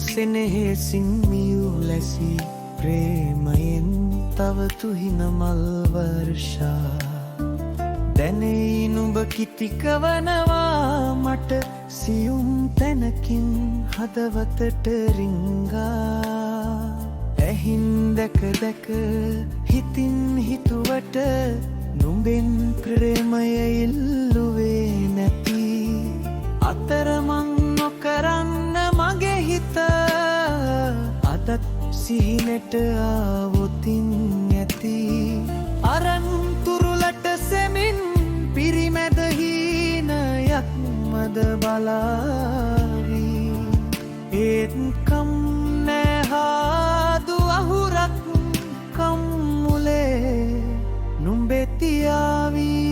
සෙනෙහෙසින් මියූ ලැසි ප්‍රේමයෙන් තව තුහින මල් වර්ෂා දැනෙයි නුඹ කිතිකවනවා මට සියුම් තැනකින් හදවතට රිංගා ඇහින් දැක දැක හිතින් හිතුවට නුඹෙන් ප්‍රේමය ඉල්ලුවේ නැති අතරමං නොකරන්න මගේ හිත අදත් සිහිනට ආවොතින් ඇති අරන් තුරුලට සෙමින් පිරිමැද හීනයක් මද බලාවී ඒත් කම් නැහාදු අහුරක් කම්මුලේ නුඹෙතියාවී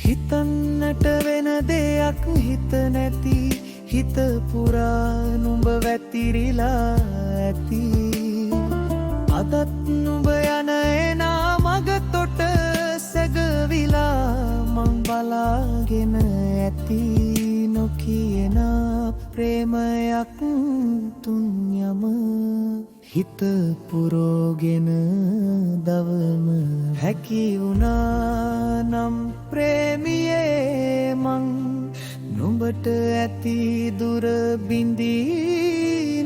හිතන්නට වෙන දෙයක් හිත නැති හිත පුරා නුඹ වැතිරිලා ඇති අදත් නුඹ යන එනා මග තොට සැගවිලා මං බලාගෙන ඇති නොකියන ප්‍රේමයක් තුන්යම හිත පුරෝගෙන දවම හැකි වුණා නම් ප්‍රේමියේ මං නුඹට ඇති දුර බිඳී